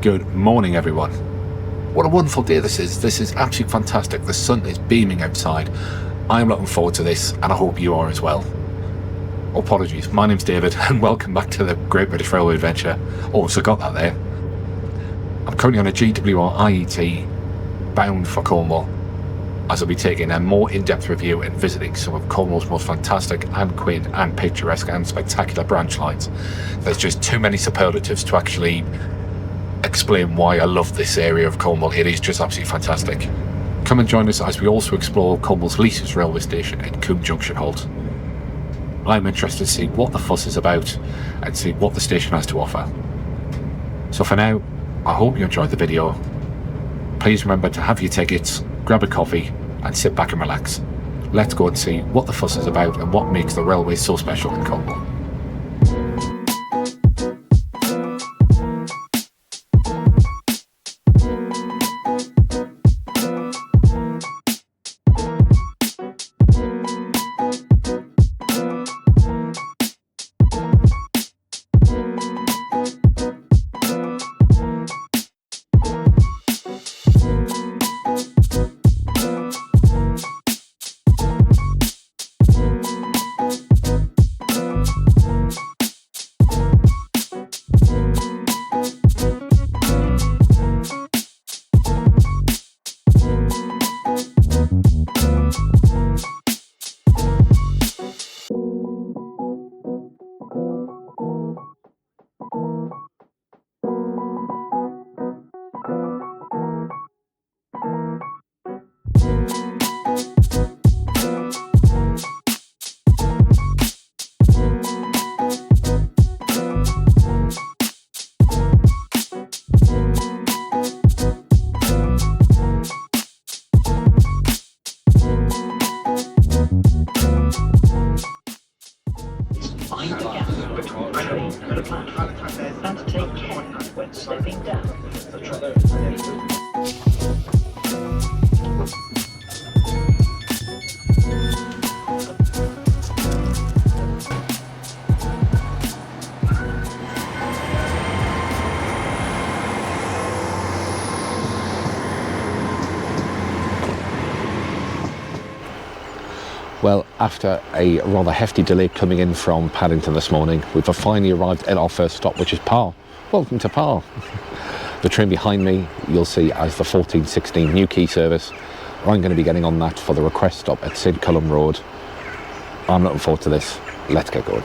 Good morning, everyone. What a wonderful day this is. This is absolutely fantastic. The sun is beaming outside. I'm looking forward to this, and I hope you are as well. Apologies, my name's David, and welcome back to the Great British Railway Adventure. Also got that there. I'm currently on a GWR IET bound for Cornwall, as I'll be taking a more in-depth review and visiting some of Cornwall's most fantastic and quaint and picturesque and spectacular branch lines. There's just too many superlatives to actually explain why I love this area of Cornwall. It is just absolutely fantastic. Come and join us as we also explore Cornwall's least railway station in Coombe Junction Halt. I'm interested to see what the fuss is about and see what the station has to offer. So for now, I hope you enjoyed the video. Please remember to have your tickets, grab a coffee and sit back and relax. Let's go and see what the fuss is about and what makes the railway so special in Cornwall. And take care when slipping down the track. Well, after a rather hefty delay coming in from Paddington this morning, we've finally arrived at our first stop, which is Par. Welcome to Par. The train behind me, you'll see as the 1416 New Quay service. I'm going to be getting on that for the request stop at St Columb Road. I'm looking forward to this. Let's get going.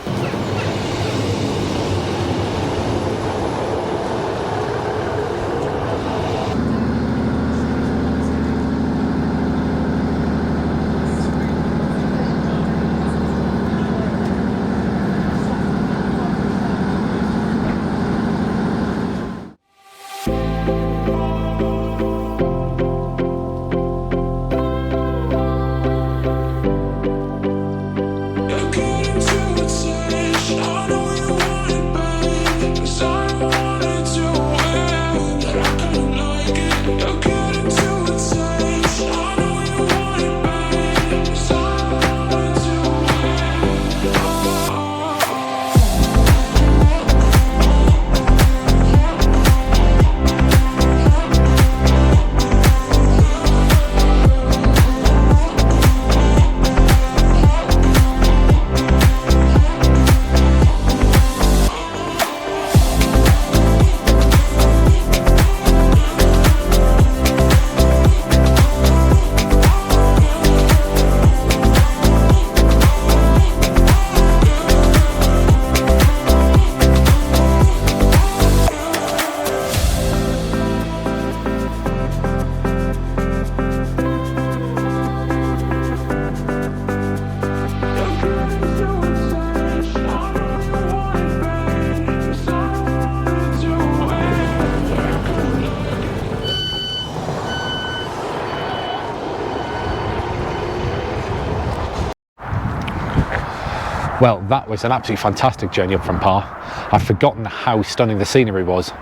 Well, that was an absolutely fantastic journey up from Par. I'd forgotten how stunning the scenery was. So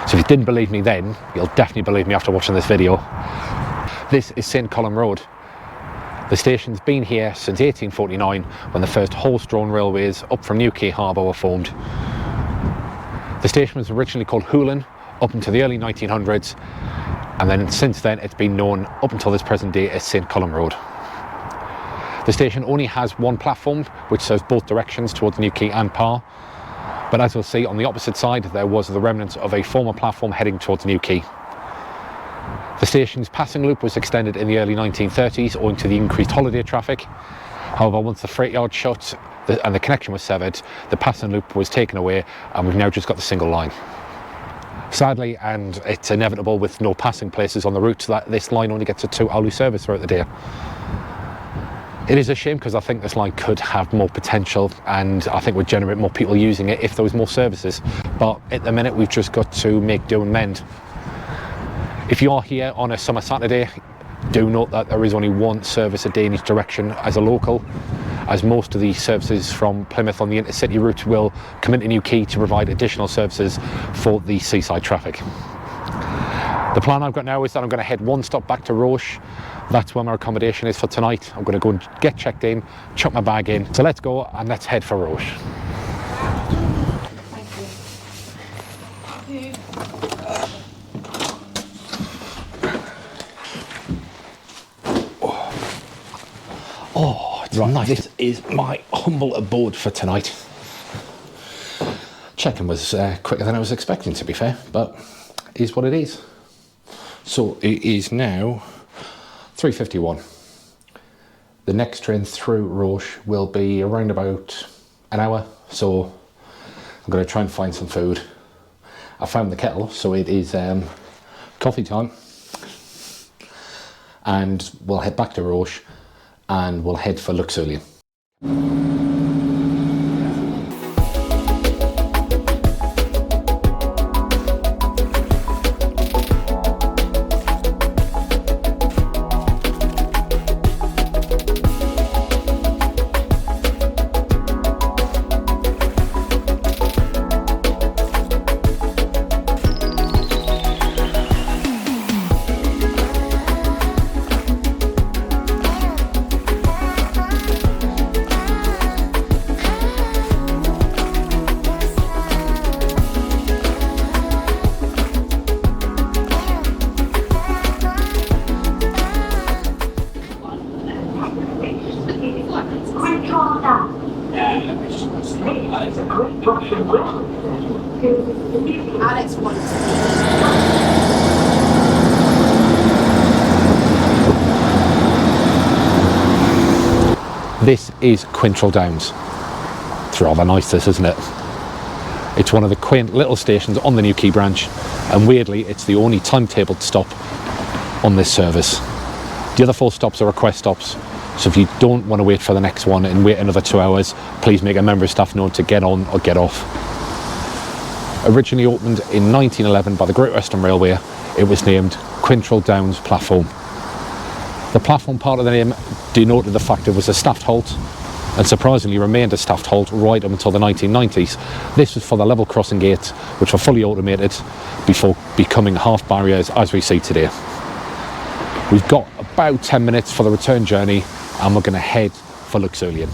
if you didn't believe me then, you'll definitely believe me after watching this video. This is St Columb Road. The station's been here since 1849, when the first horse-drawn railways up from New Quay Harbour were formed. The station was originally called Luxulyan, up into the early 1900s, and then since then it's been known up until this present day as St Columb Road. The station only has one platform which serves both directions towards New Quay and Par, but as you'll see on the opposite side there was the remnants of a former platform heading towards New Quay. The station's passing loop was extended in the early 1930s owing to the increased holiday traffic. However, once the freight yard shut and the connection was severed, the passing loop was taken away and we've now just got the single line. Sadly, and it's inevitable with no passing places on the route, that this line only gets a 2-hourly service throughout the day. It is a shame because I think this line could have more potential and I think would generate more people using it if there was more services. But at the minute we've just got to make do and mend. If you are here on a summer Saturday, do note that there is only one service a day in each direction as a local, as most of the services from Plymouth on the intercity route will come into New Quay to provide additional services for the seaside traffic. The plan I've got now is that I'm going to head one stop back to Roche. That's where my accommodation is for tonight. I'm going to go and get checked in, chuck my bag in. So let's go and let's head for Roche. Thank you. Oh, it's nice. This is my humble abode for tonight. Check-in was quicker than I was expecting, to be fair, but it is what it is. So it is now 3:51. The next train through Roche will be around about an hour, so I'm going to try and find some food. I found the kettle, so it is coffee time, and we'll head back to Roche and we'll head for Luxulyan. Alex wants This is Quintrell Downs. It's rather nice, this, isn't it? It's one of the quaint little stations on the New Quay branch, and weirdly it's the only timetabled stop on this service. The other 4 stops are request stops, so if you don't want to wait for the next one and wait another 2 hours, please make a member of staff know to get on or get off. Originally opened in 1911 by the Great Western Railway, it was named Quintrell Downs Platform. The platform part of the name denoted the fact it was a staffed halt, and surprisingly remained a staffed halt right up until the 1990s. This was for the level crossing gates, which were fully automated before becoming half barriers as we see today. We've got about 10 minutes for the return journey and we're going to head for Luxulyan.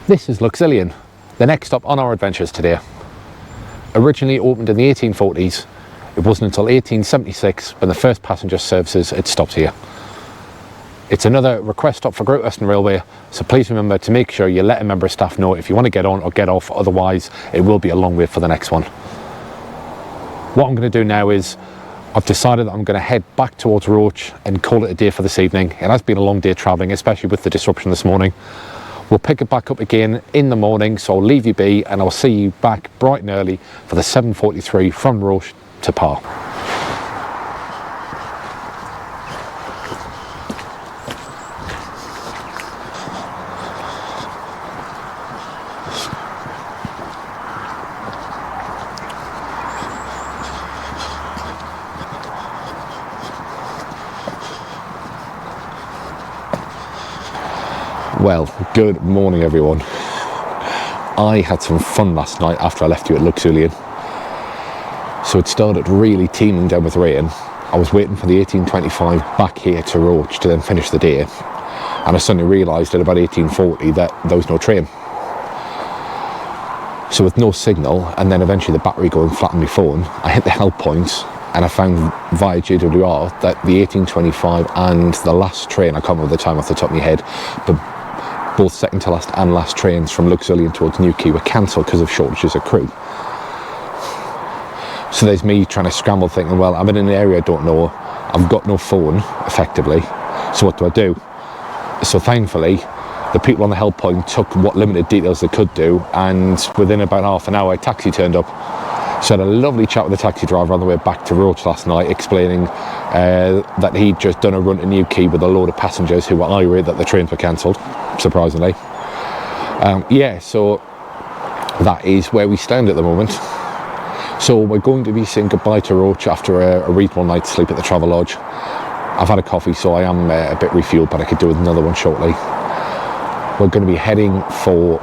This is Luxulyan, the next stop on our adventures today. Originally opened in the 1840s, it wasn't until 1876 when the first passenger services had stopped here. It's another request stop for Great Western Railway, so please remember to make sure you let a member of staff know if you want to get on or get off, otherwise it will be a long wait for the next one. What I'm going to do now is, I've decided that I'm going to head back towards Roche and call it a day for this evening. It has been a long day travelling, especially with the disruption this morning. We'll pick it back up again in the morning, so I'll leave you be and I'll see you back bright and early for the 7:43 from Roche to Par. Well, good morning everyone. I had some fun last night after I left you at Luxulyan. So it started really teeming down with rain. I was waiting for the 1825 back here to Roach to then finish the day, and I suddenly realised at about 1840 that there was no train. So with no signal, and then eventually the battery going flat on my phone, I hit the help point and I found via GWR that the 1825 and the last train, I can't remember the time off the top of my head, but both second to last and last trains from Luxulyan towards Newquay were cancelled because of shortages of crew. So there's me trying to scramble thinking, well, I'm in an area I don't know, I've got no phone effectively, so what do I do? So thankfully the people on the help point took what limited details they could do, and within about half an hour a taxi turned up. So I had a lovely chat with the taxi driver on the way back to Roach last night, explaining that he'd just done a run to Newquay with a load of passengers who were irate that the trains were cancelled, surprisingly. Yeah, so that is where we stand at the moment. So we're going to be saying goodbye to Roach after a reasonable night's sleep at the Travelodge. I've had a coffee, so I am a bit refueled, but I could do with another one shortly. We're going to be heading for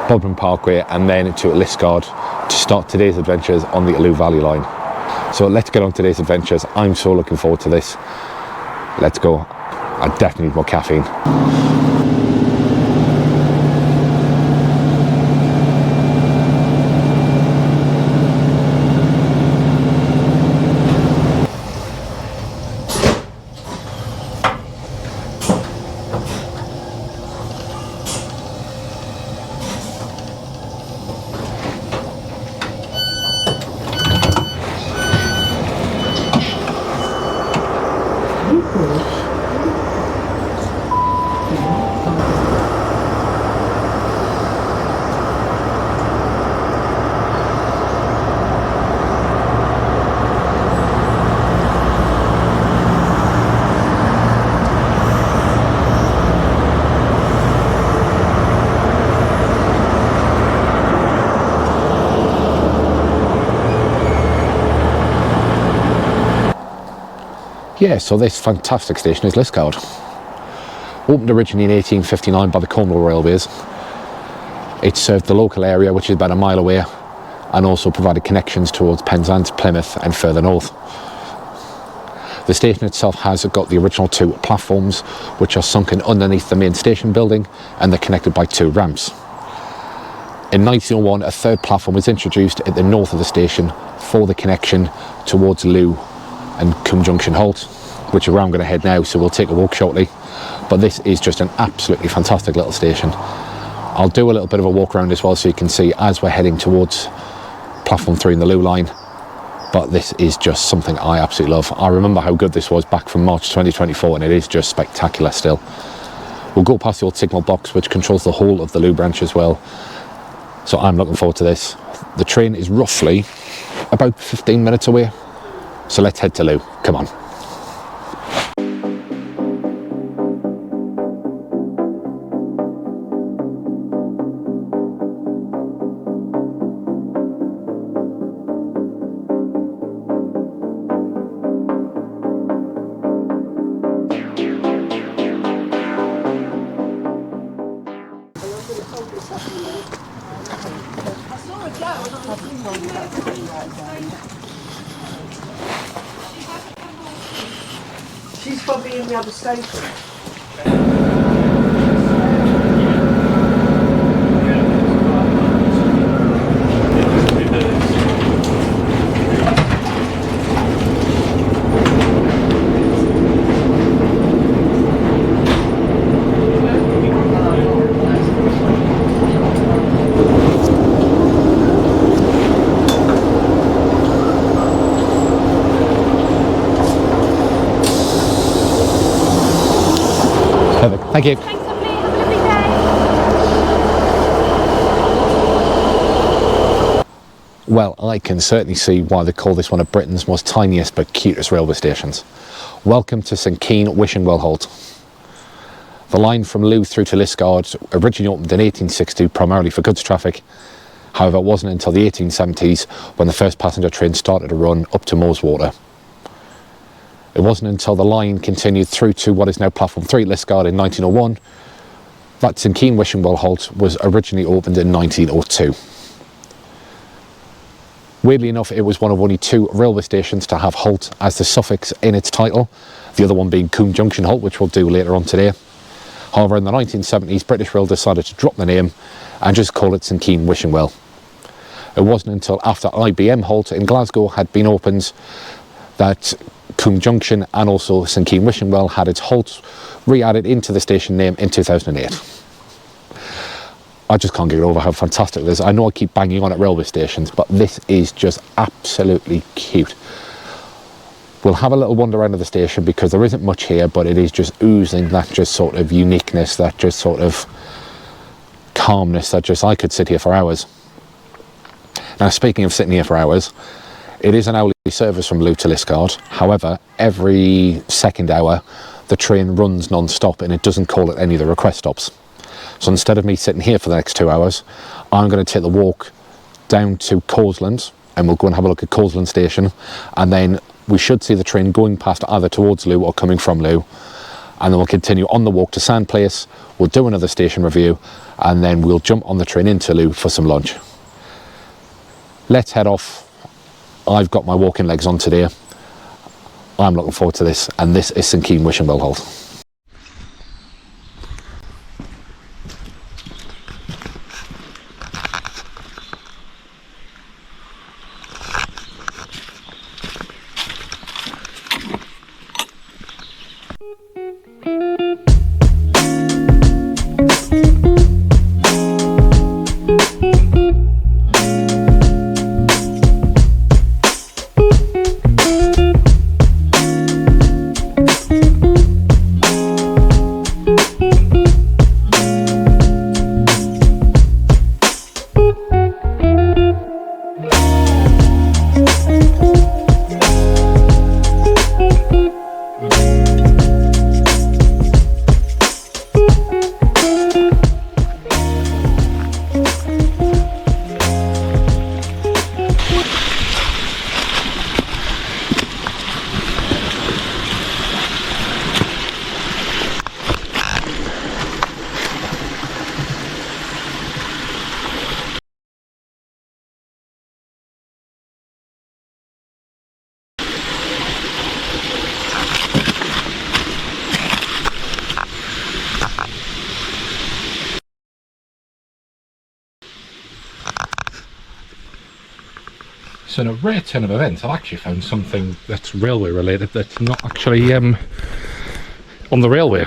Bodmin Parkway and then to Liskeard to start today's adventures on the Looe Valley line. So let's get on today's adventures. I'm so looking forward to this. Let's go. I definitely need more caffeine. Yeah, so this fantastic station is Liskeard. Opened originally in 1859 by the Cornwall Railways. It served the local area, which is about a mile away, and also provided connections towards Penzance, Plymouth and further north. The station itself has got the original 2 platforms, which are sunken underneath the main station building, and they're connected by 2 ramps. In 1901, a 3rd platform was introduced at the north of the station for the connection towards Looe and Coombe Junction Halt, which is where I'm going to head now, so we'll take a walk shortly. But this is just an absolutely fantastic little station. I'll do a little bit of a walk around as well so you can see as we're heading towards platform 3 in the Looe line. But this is just something I absolutely love. I remember how good this was back from March 2024, and it is just spectacular still. We'll go past the old signal box, which controls the whole of the Looe branch as well. So I'm looking forward to this. The train is roughly about 15 minutes away. So let's head to Looe. Come on. She's probably in the other station. Perfect. Thank you. Thanks, lovely. Have a lovely day. Well, I can certainly see why they call this one of Britain's most tiniest but cutest railway stations. Welcome to St Keyne, Wishing Halt. The line from Looe through to Liskeard originally opened in 1862 primarily for goods traffic. However, it wasn't until the 1870s when the first passenger train started to run up to Moweswater. It wasn't until the line continued through to what is now platform 3 at Liskeard in 1901 that St Keyne Wishing Well Halt was originally opened in 1902. Weirdly enough, it was one of only 2 railway stations to have Halt as the suffix in its title, the other one being Coombe Junction Halt, which we'll do later on today. However, in the 1970s, British Rail decided to drop the name and just call it St Keyne Wishing Well. It wasn't until after IBM Halt in Glasgow had been opened that Coombe Junction and also St Keyne Wishing Well had its halt re-added into the station name in 2008. I just can't get over how fantastic this is. I know I keep banging on at railway stations, but this is just absolutely cute. We'll have a little wander around of the station because there isn't much here, but it is just oozing that just sort of uniqueness, that just sort of calmness that just I could sit here for hours. Now, speaking of sitting here for hours, it is an hourly service from Looe to Liskeard. However, every second hour the train runs non-stop and it doesn't call at any of the request stops. So instead of me sitting here for the next 2 hours, I'm going to take the walk down to Causeland and we'll go and have a look at Causeland station, and then we should see the train going past either towards Looe or coming from Looe, and then we'll continue on the walk to Sandplace. We'll do another station review and then we'll jump on the train into Looe for some lunch. Let's head off. I've got my walking legs on today. I'm looking forward to this, and this is St Keyne Wishing Well Halt. So in a rare turn of events, I've actually found something that's railway related that's not actually on the railway.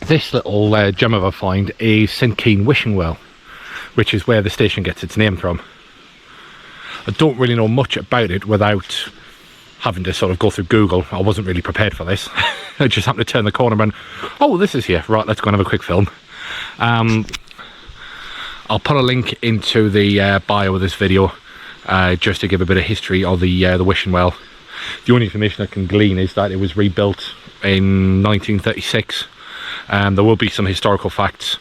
This little gem of a find is St Keyne Wishing Well, which is where the station gets its name from. I don't really know much about it without having to sort of go through Google. I wasn't really prepared for this. I just happened to turn the corner and, oh, this is here. Right, let's go and have a quick film. I'll put a link into the bio of this video just to give a bit of history of the Wishing Well. The only information I can glean is that it was rebuilt in 1936. There will be some historical facts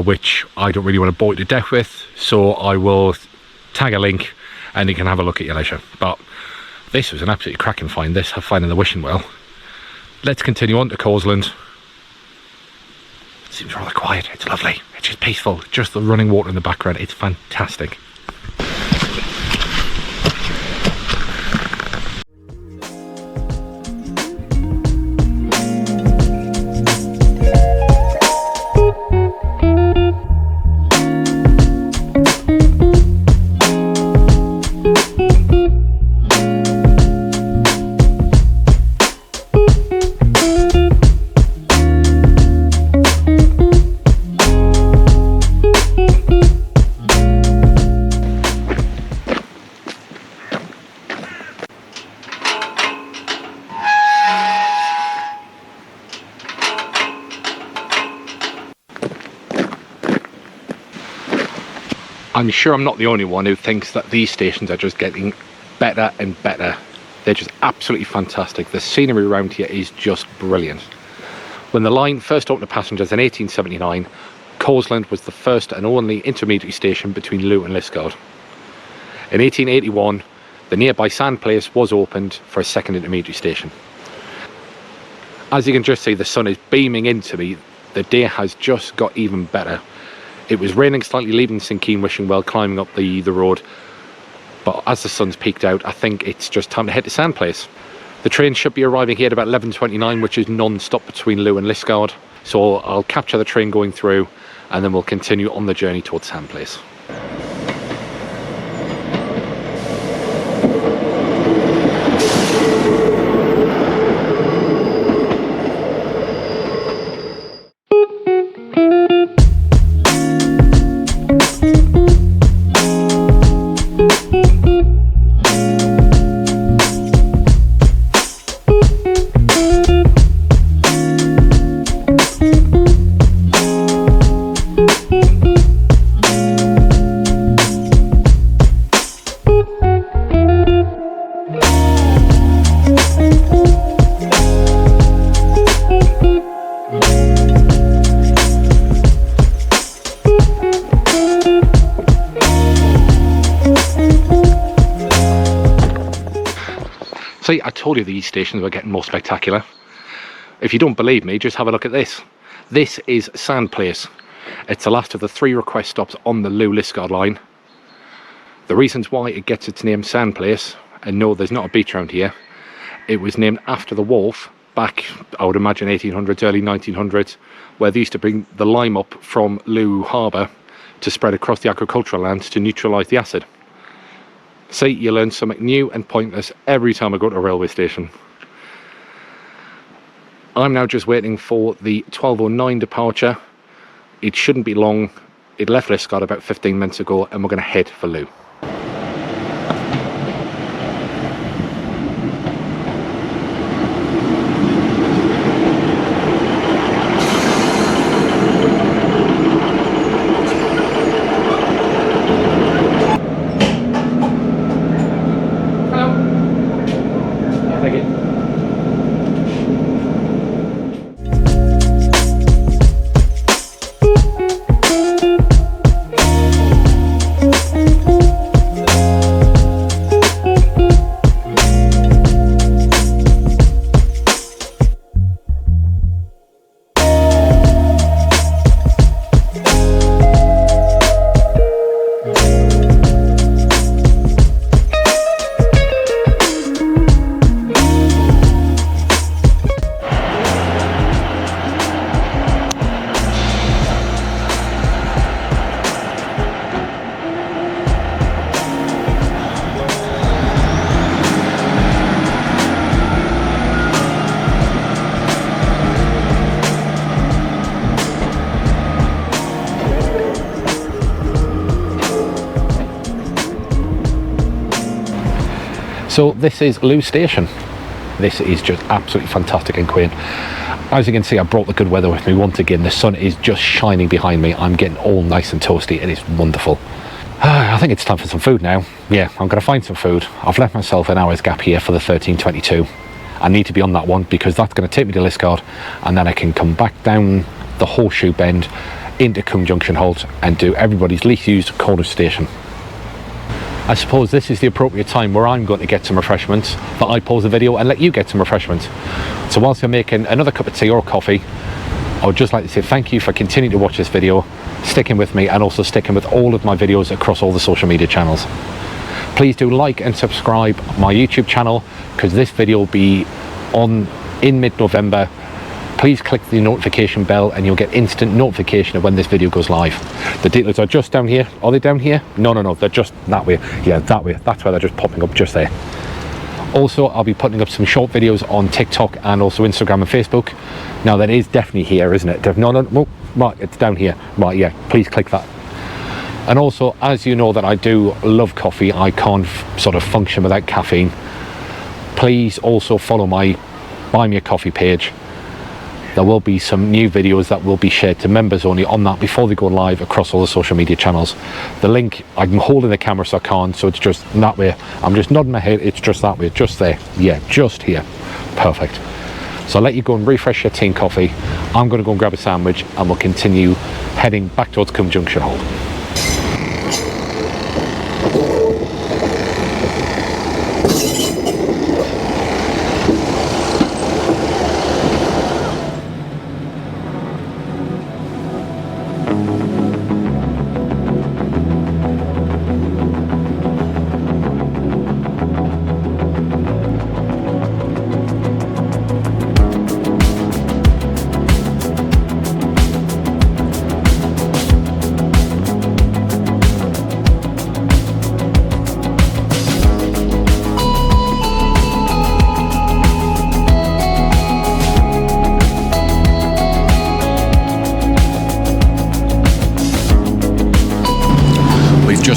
which I don't really want to bore you to death with, so I will tag a link and you can have a look at your leisure. But this was an absolutely cracking find, this, finding the Wishing Well. Let's continue on to Causeland. It seems rather quiet, it's lovely, it's just peaceful, just the running water in the background, it's fantastic. I'm sure I'm not the only one who thinks that these stations are just getting better and better. They're just absolutely fantastic. The scenery around here is just brilliant. When the line first opened to passengers in 1879, Causeland was the first and only intermediary station between Looe and Liskeard. In 1881, the nearby Sandplace was opened for a second intermediary station. As you can just see, the sun is beaming into me. the day has just got even better. It was raining slightly, leaving St Keyne wishing well, climbing up the road. But as the sun's peaked out, I think it's just time to head to Sandplace. The train should be arriving here at about 11:29, which is non-stop between Looe and Liskeard. So I'll capture the train going through, and then we'll continue on the journey towards Sandplace. See, I told you these stations were getting more spectacular. If you don't believe me, just have a look at this. This is Sandplace. It's the last of the 3 request stops on the Looe Liskeard line. The reasons why it gets its name Sandplace, and no, there's not a beach around here, it was named after the wharf back, I would imagine, 1800s, early 1900s, where they used to bring the lime up from Looe Harbour to spread across the agricultural land to neutralise the acid. See, you learn something new and pointless every time I go to a railway station. I'm now just waiting for the 12:09 departure. It shouldn't be long. It left Liskeard about 15 minutes ago, and we're going to head for Looe. So this is Looe Station. This is just absolutely fantastic and quaint. As you can see, I brought the good weather with me once again. The sun is just shining behind me. I'm getting all nice and toasty. It is wonderful. I think it's time for some food now. Yeah, I'm going to find some food. I've left myself an hour's gap here for the 13:22. I need to be on that one because that's going to take me to Liskeard, and then I can come back down the Horseshoe Bend into Coombe Junction Halt and do everybody's least used Cornish station. I suppose this is the appropriate time where I'm going to get some refreshments, that I pause the video and let you get some refreshments. So whilst you're making another cup of tea or coffee, I would just like to say thank you for continuing to watch this video, sticking with me, and also sticking with all of my videos across all the social media channels. Please do like and subscribe my YouTube channel, because this video will be on in mid-November. Please click the notification bell and you'll get instant notification of when this video goes live. The details are just down here. Are they down here? No, they're just that way. Yeah, that way. That's where they're just popping up just there. Also, I'll be putting up some short videos on TikTok and also Instagram and Facebook. Now, that is definitely here, isn't it? No, right, it's down here. Right, yeah, please click that. And also, as you know that I do love coffee, I can't sort of function without caffeine. Please also follow my Buy Me a Coffee page. There will be some new videos that will be shared to members only on that before they go live across all the social media channels. The link, I'm holding the camera so I can't, so it's just that way. I'm just nodding my head, it's just that way, just there. Yeah, just here. Perfect. So I'll let you go and refresh your tea and coffee. I'm going to go and grab a sandwich and we'll continue heading back towards Coombe Junction Halt.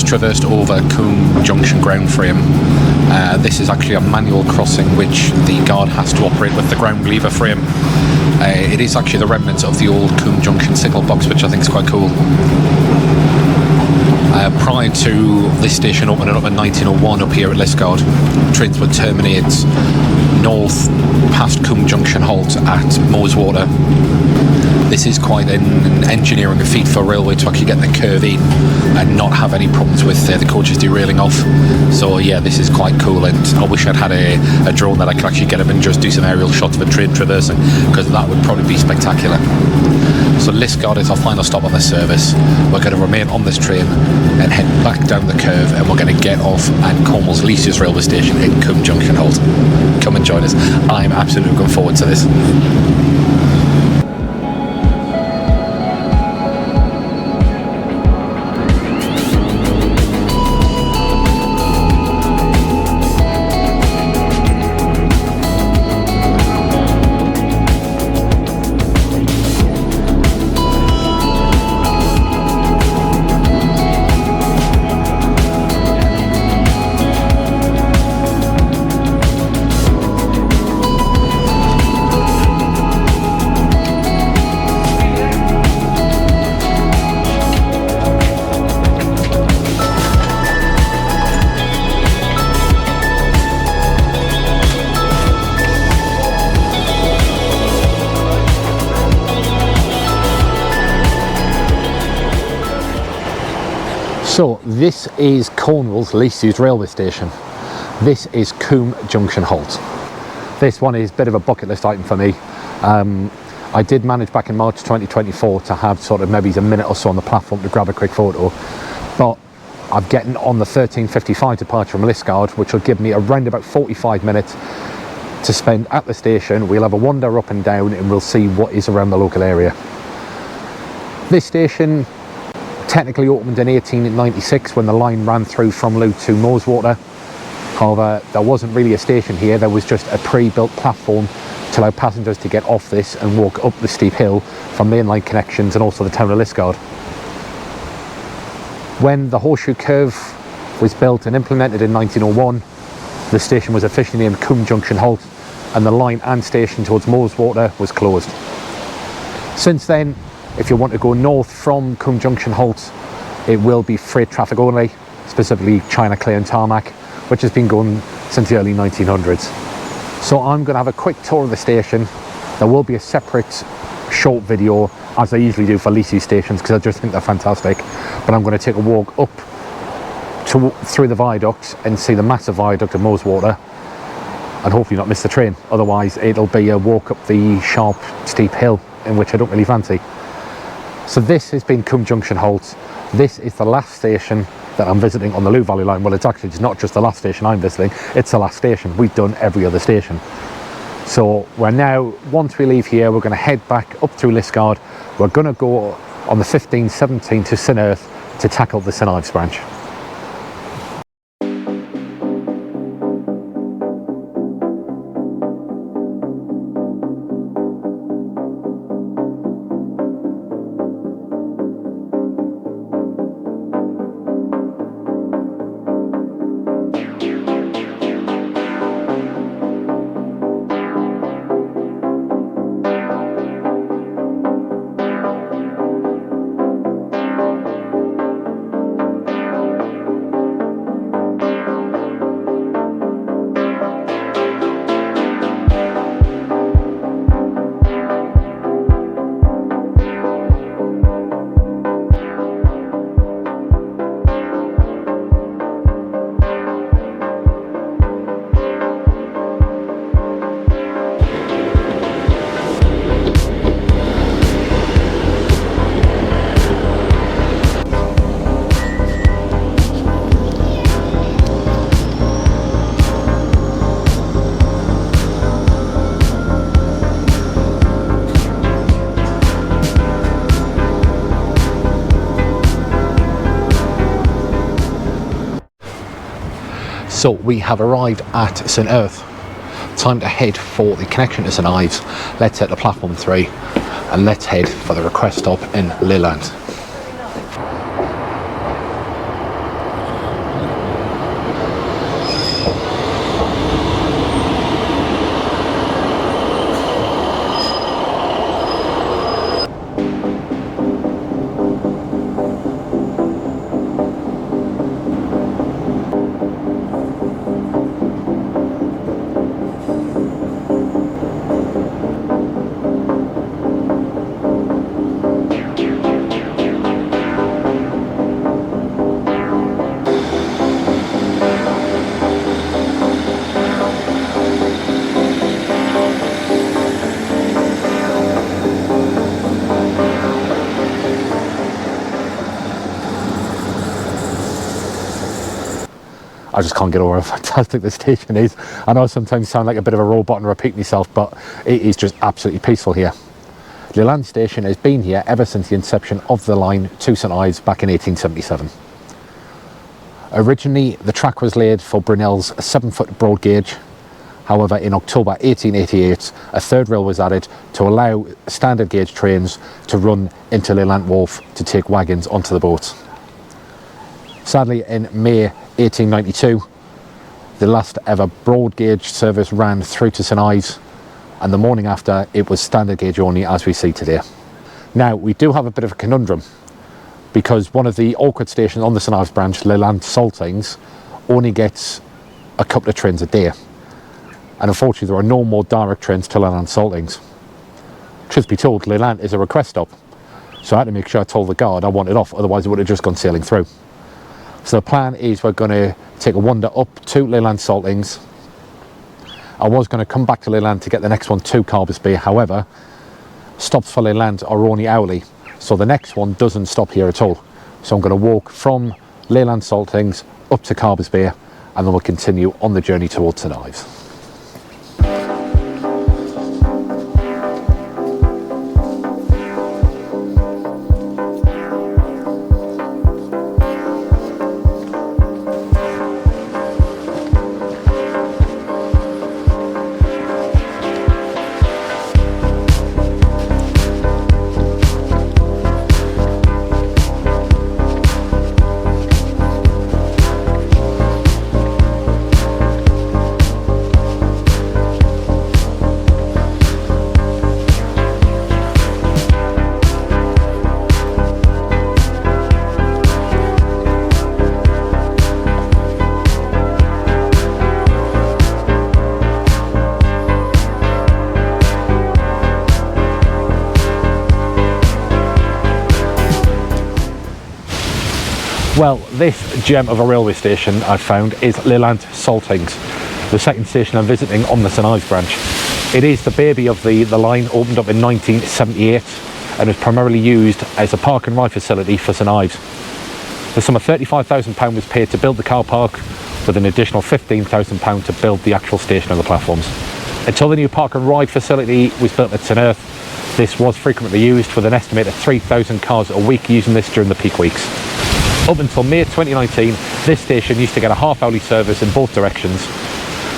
just traversed over Coombe Junction ground frame. This is actually a manual crossing which the guard has to operate with the ground lever frame. It is actually the remnants of the old Coombe Junction signal box, which I think is quite cool. Prior to this station opening up in 1901 up here at Liskeard, trains would terminate north past Coombe Junction Halt at Moweswater. This is quite an engineering feat for railway to actually get the curve in and not have any problems with the coaches derailing off. So yeah, this is quite cool, and I wish I'd had a drone that I could actually get up and just do some aerial shots of a train traversing, because that would probably be spectacular. So Liskeard is our final stop on this service. We're going to remain on this train and head back down the curve, and we're going to get off at Cornwall's Lees's railway station in Coombe Junction Halt. Come and join us. I'm absolutely looking forward to this. So this is Cornwall's Lees's railway station. This is Coombe Junction Halt. This one is a bit of a bucket list item for me. I did manage back in March 2024 to have sort of maybe a minute or so on the platform to grab a quick photo, but I'm getting on the 13:55 departure from Liskeard, which will give me around about 45 minutes to spend at the station. We'll have a wander up and down and we'll see what is around the local area. This station technically opened in 1896 when the line ran through from Looe to Moweswater. However, there wasn't really a station here, there was just a pre-built platform to allow passengers to get off this and walk up the steep hill from mainline connections and also the town of Liskeard. When the horseshoe curve was built and implemented in 1901, the station was officially named Coombe Junction Halt, and the line and station towards Moweswater was closed. Since then, if you want to go north from Coombe Junction Halt, it will be freight traffic only, specifically China Clay and Tarmac, which has been going since the early 1900s. So I'm going to have a quick tour of the station. There will be a separate short video, as I usually do for Lees's stations, because I just think they're fantastic. But I'm going to take a walk up through the viaduct and see the massive viaduct of Moweswater, and hopefully not miss the train. Otherwise, it'll be a walk up the sharp, steep hill, in which I don't really fancy. So this has been Coombe Junction Halt. This is the last station that I'm visiting on the Looe Valley line. Well, it's not just the last station I'm visiting, it's the last station. We've done every other station. So we're now, once we leave here, we're going to head back up through Liskeard. We're going to go on the 15-17 to St Erth to tackle the St Ives branch. So we have arrived at St Erth. Time to head for the connection to St Ives. Let's hit the platform 3 and let's head for the request stop in Lelant. I just can't get over how fantastic this station is. I know I sometimes sound like a bit of a robot and repeat myself, but it is just absolutely peaceful here. Lelant station has been here ever since the inception of the line to St Ives back in 1877. Originally, the track was laid for Brunel's 7-foot broad gauge. However, in October 1888, a third rail was added to allow standard gauge trains to run into Lelant Wharf to take wagons onto the boats. Sadly, in May 1892, the last ever broad gauge service ran through to St Ives, and the morning after it was standard gauge only, as we see today. Now, we do have a bit of a conundrum, because one of the awkward stations on the St Ives branch, Lelant Saltings, only gets a couple of trains a day, and unfortunately there are no more direct trains to Lelant Saltings. Truth be told, Lelant is a request stop, so I had to make sure I told the guard I wanted off, otherwise it would have just gone sailing through. So the plan is we're going to take a wander up to Lelant Saltings. I was going to come back to Lelant to get the next one to Carbis Bay, however, stops for Lelant are only hourly, so the next one doesn't stop here at all. So I'm going to walk from Lelant Saltings up to Carbis Bay, and then we'll continue on the journey towards St Ives. Well, this gem of a railway station I've found is Lelant Saltings, the second station I'm visiting on the St Ives branch. It is the baby of the line, opened up in 1978 and is primarily used as a park and ride facility for St Ives. The sum of £35,000 was paid to build the car park, with an additional £15,000 to build the actual station and the platforms. Until the new park and ride facility was built at St Erth, this was frequently used, with an estimated 3,000 cars a week using this during the peak weeks. Up until May 2019, this station used to get a half-hourly service in both directions.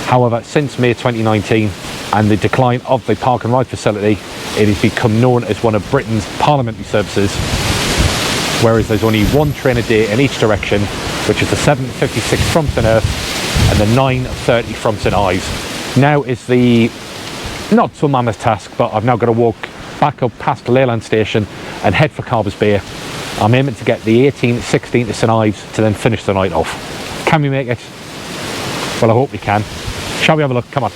However, since May 2019 and the decline of the park and ride facility, it has become known as one of Britain's parliamentary services, whereas there's only one train a day in each direction, which is the 7:56 from St Erth and the 9:30 from St Ives. Now is the not so mammoth task, but I've now got to walk back up past the Lelant station and head for Carbis Bay. I'm aiming to get the 18:16 to St Ives to then finish the night off. Can we make it? Well, I hope we can. Shall we have a look? Come on.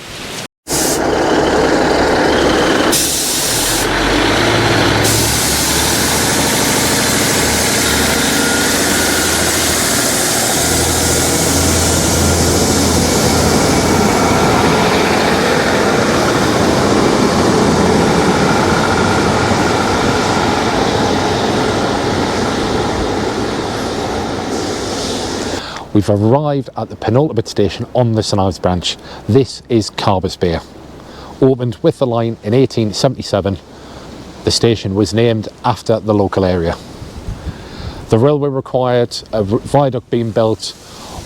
We've arrived at the penultimate station on the St Ives branch. This is Carbis Bay. Opened with the line in 1877, the station was named after the local area. The railway required a viaduct being built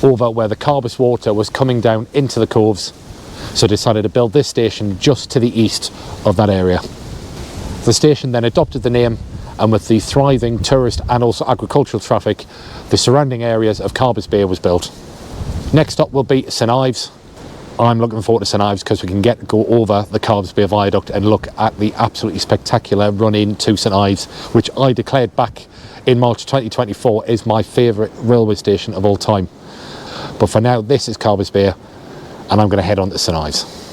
over where the Carbis water was coming down into the coves, so decided to build this station just to the east of that area. The station then adopted the name, and with the thriving tourist and also agricultural traffic, the surrounding areas of Carbis Bay was built. Next stop will be St Ives. I'm looking forward to St Ives because we can go over the Carbis Bay Viaduct and look at the absolutely spectacular run into St Ives, which I declared back in March 2024 is my favourite railway station of all time. But for now, this is Carbis Bay, and I'm going to head on to St Ives.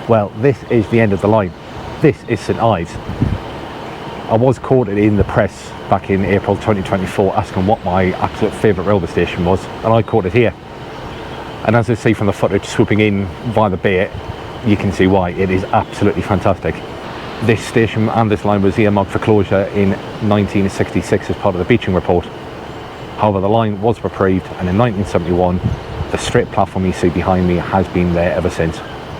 Well, this is the end of the line. This is St Ives. I was quoted in the press back in April 2024 asking what my absolute favourite railway station was, and I quoted here. And as I see from the footage swooping in via the bay, you can see why. It is absolutely fantastic. This station and this line was earmarked for closure in 1966 as part of the Beeching Report. However, the line was reprieved, and in 1971, the straight platform you see behind me has been there ever since.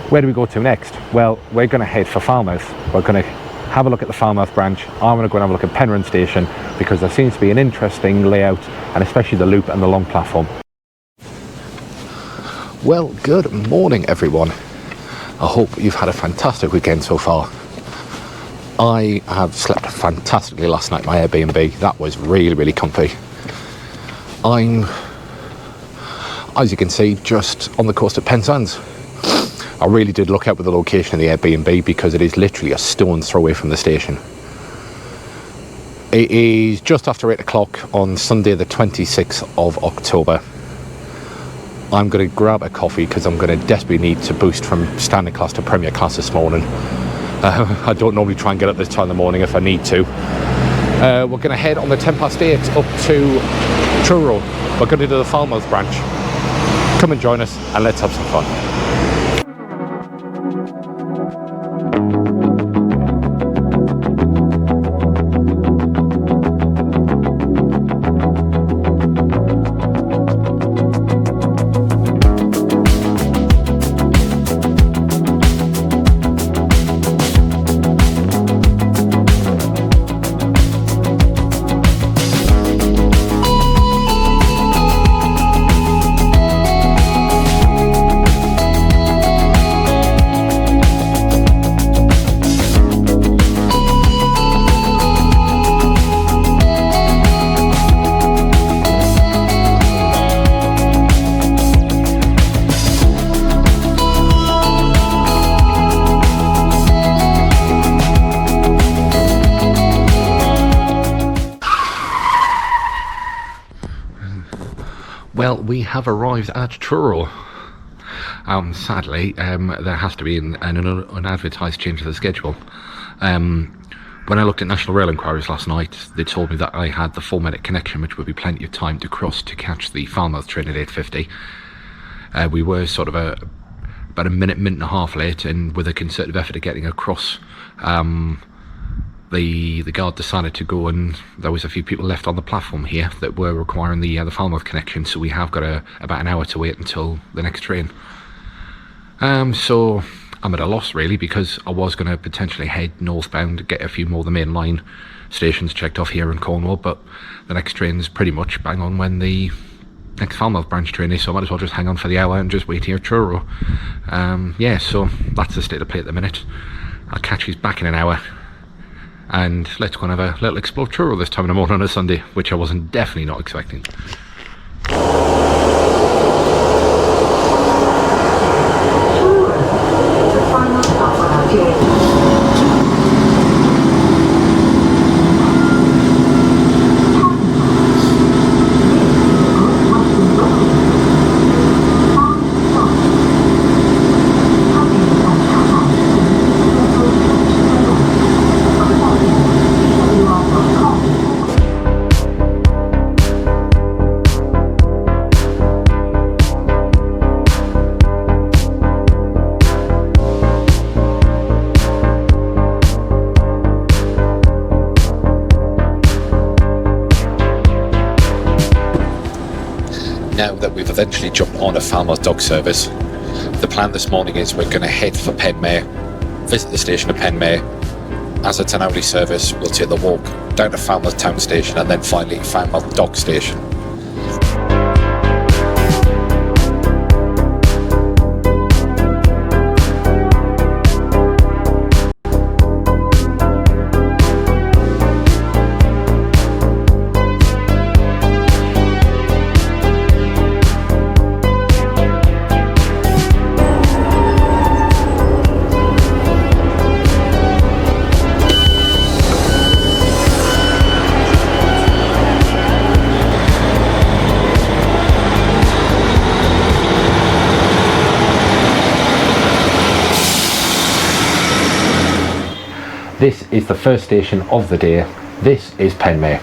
Where do we go to next? Well, we're going to head for Falmouth. We're going to have a look at the Falmouth branch. I'm going to go and have a look at Penmare station because there seems to be an interesting layout, and especially the loop and the long platform. Well, good morning everyone. I hope you've had a fantastic weekend so far. I have slept fantastically last night in my Airbnb. That was really, really comfy. I'm, as you can see, just on the coast of Penzance. I really did look out with the location of the Airbnb because it is literally a stone's throw away from the station. It is just after 8 o'clock on Sunday the 26th of October. I'm going to grab a coffee because I'm going to desperately need to boost from standard class to premier class this morning. I don't normally try and get up this time in the morning if I need to. We're going to head on the 8:10 up to Truro. We're going to do the Falmouth branch. Come and join us and let's have some fun. Well, we have arrived at Truro. Sadly, there has to be an unadvertised change to the schedule. When I looked at National Rail Inquiries last night, they told me that I had the 4-minute connection, which would be plenty of time to cross to catch the Falmouth train at 8:50. We were sort of about a minute and a half late, and with a concerted effort of getting across, the guard decided to go, and there was a few people left on the platform here that were requiring the Falmouth connection, so we have got about an hour to wait until the next train. So I'm at a loss really, because I was going to potentially head northbound to get a few more of the main line stations checked off here in Cornwall, but the next train is pretty much bang on when the next Falmouth branch train is, so I might as well just hang on for the hour and just wait here at Truro. Yeah, so that's the state of play at the minute. I'll catch you back in an hour, and let's go and have a little explore Truro this time in the morning on a Sunday, which I wasn't definitely not expecting. now that we've eventually jumped on a Falmouth Dock service, the plan this morning is we're going to head for Penmare, visit the station of Penmare. As it's an hourly service, we'll take the walk down to Falmouth Town Station and then finally Falmouth Dock Station. This is the first station of the day. This is Penmare.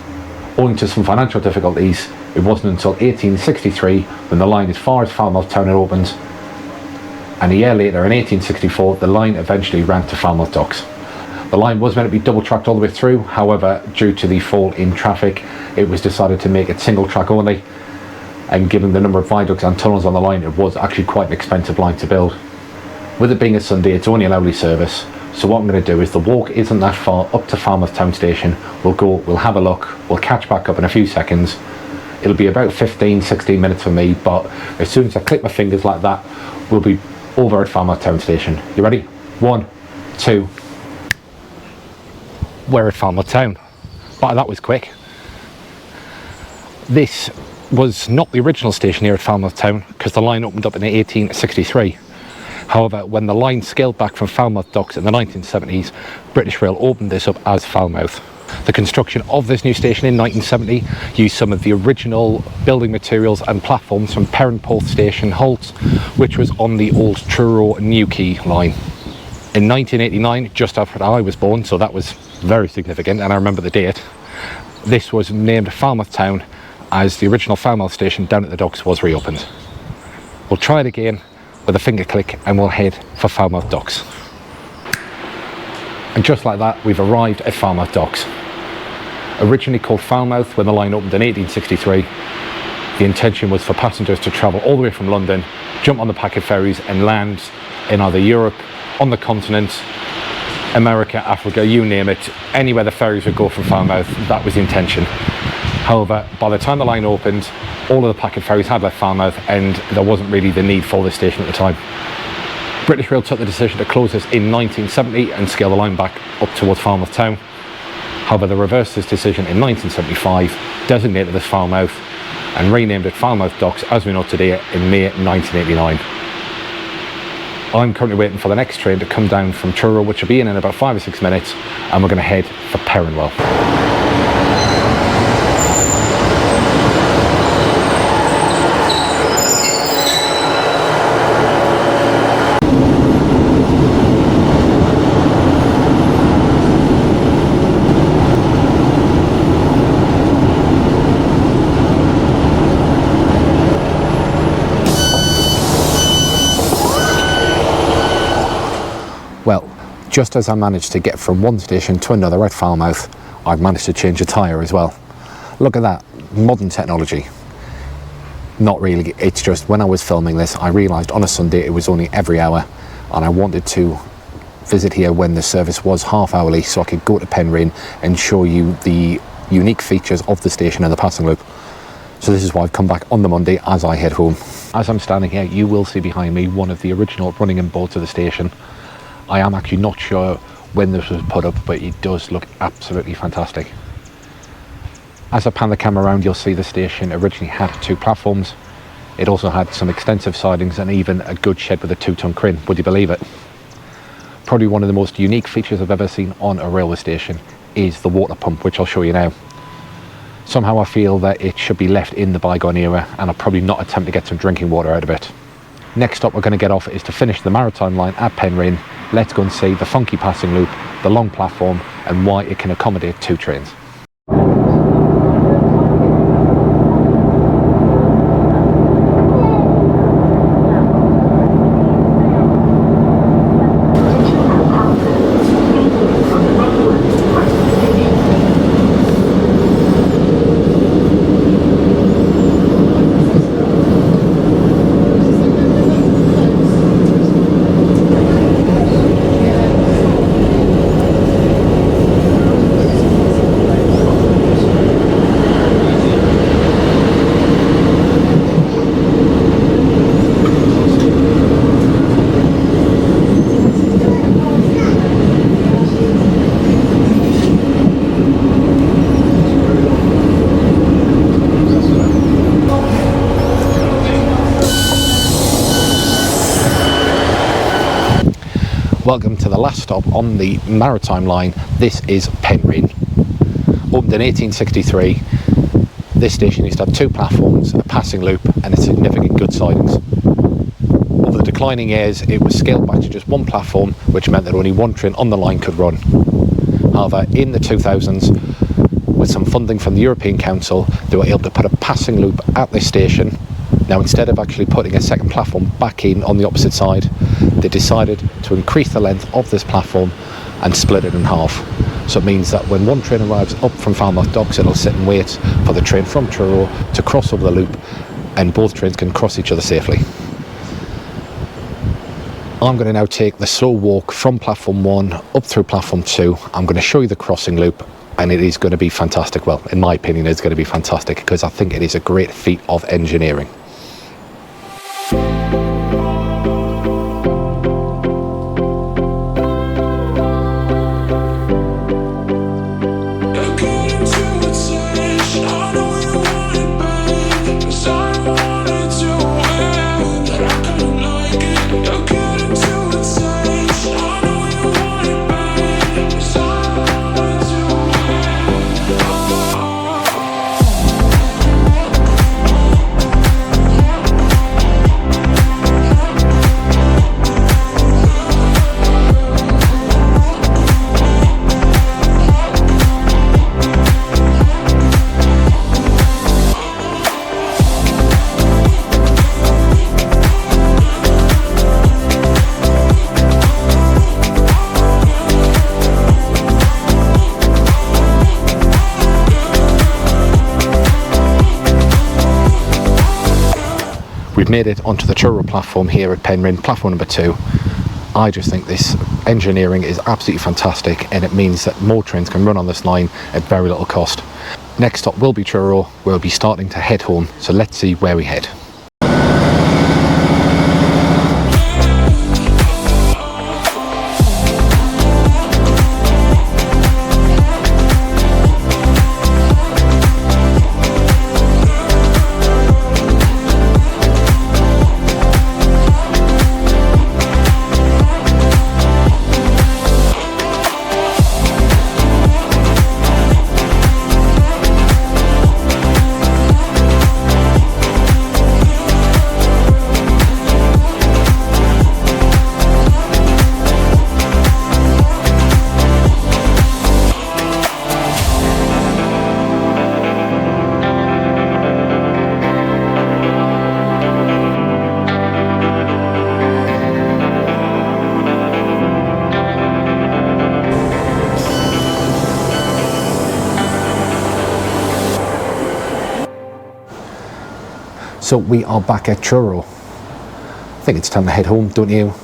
Owing to some financial difficulties, it wasn't until 1863 when the line as far as Falmouth Town had opened, and a year later in 1864 the line eventually ran to Falmouth Docks. The line was meant to be double tracked all the way through, however due to the fall in traffic it was decided to make it single track only, and given the number of viaducts and tunnels on the line it was actually quite an expensive line to build. With it being a Sunday, it's only an hourly service. So what I'm going to do is, the walk isn't that far up to Falmouth Town Station. We'll go, we'll have a look, we'll catch back up in a few seconds. It'll be about 15-16 minutes for me, but as soon as I click my fingers like that, we'll be over at Falmouth Town Station. You ready? 1, 2. We're at Falmouth Town. Wow, that was quick. This was not the original station here at Falmouth Town, because the line opened up in 1863. However, when the line scaled back from Falmouth Docks in the 1970s, British Rail opened this up as Falmouth. The construction of this new station in 1970 used some of the original building materials and platforms from Perranporth Station, Halt, which was on the old Truro Newquay line. In 1989, just after I was born, so that was very significant, and I remember the date, this was named Falmouth Town as the original Falmouth station down at the docks was reopened. We'll try it again with a finger click and we'll head for Falmouth Docks. And just like that, we've arrived at Falmouth Docks. Originally called Falmouth when the line opened in 1863, the intention was for passengers to travel all the way from London, jump on the packet ferries and land in either Europe, on the continent, America, Africa, you name it, anywhere the ferries would go from Falmouth. That was the intention. However, by the time the line opened, all of the packet ferries had left Falmouth and there wasn't really the need for this station at the time. British Rail took the decision to close this in 1970 and scale the line back up towards Falmouth Town. However, they reversed this decision in 1975, designated as Falmouth and renamed it Falmouth Docks as we know today in May 1989. I'm currently waiting for the next train to come down from Truro, which will be in about 5 or 6 minutes, and we're going to head for Cornwall. Well, just as I managed to get from one station to another at Falmouth, I've managed to change a tyre as well. Look at that, modern technology. Not really, it's just when I was filming this, I realised on a Sunday it was only every hour, and I wanted to visit here when the service was half hourly so I could go to Penryn and show you the unique features of the station and the passing loop. So this is why I've come back on the Monday as I head home. As I'm standing here, you will see behind me one of the original running in boards of the station. I am actually not sure when this was put up, but it does look absolutely fantastic. As I pan the camera around, you'll see the station originally had 2 platforms. It also had some extensive sidings and even a good shed with a 2-ton crane, would you believe it? Probably one of the most unique features I've ever seen on a railway station is the water pump, which I'll show you now. Somehow I feel that it should be left in the bygone era, and I'll probably not attempt to get some drinking water out of it. Next stop we're going to get off is to finish the maritime line at Penryn. Let's go and see the funky passing loop, the long platform, and why it can accommodate 2 trains. Welcome to the last stop on the maritime line. This is Penmare. Opened in 1863, this station used to have 2 platforms, a passing loop and a significant goods sidings. Over the declining years, it was scaled back to just 1 platform, which meant that only 1 train on the line could run. However, in the 2000s, with some funding from the European Council, they were able to put a passing loop at this station. Now, instead of actually putting a second platform back in on the opposite side, they decided to increase the length of this platform and split it in half. So it means that when one train arrives up from Falmouth docks, it'll sit and wait for the train from Truro to cross over the loop, and both trains can cross each other safely. I'm going to now take the slow walk from platform 1 up through platform 2. I'm going to show you the crossing loop, and it is going to be fantastic. Well, in my opinion, it's going to be fantastic because I think it is a great feat of engineering. We've made it onto the Truro platform here at Penmare, platform number 2. I just think this engineering is absolutely fantastic, and it means that more trains can run on this line at very little cost. Next stop will be Truro, where we'll be starting to head home, so let's see where we head. So we are back at Truro. I think it's time to head home, don't you?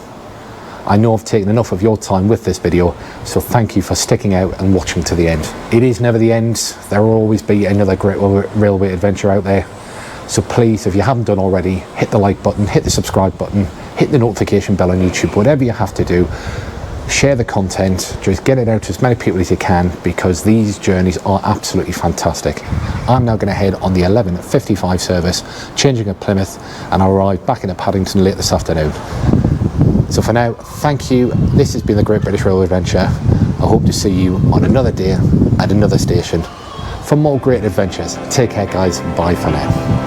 I know I've taken enough of your time with this video, so thank you for sticking out and watching to the end. It is never the end. There will always be another great railway adventure out there. So please, if you haven't done already, hit the like button, hit the subscribe button, hit the notification bell on YouTube, whatever you have to do. Share the content, just get it out to as many people as you can, because these journeys are absolutely fantastic. I'm now going to head on the 11:55 service, changing at Plymouth, and I'll arrive back in at Paddington late this afternoon. So for now, thank you. This has been the Great British Railway Adventure. I hope to see you on another day at another station for more great adventures. Take care, guys. Bye for now.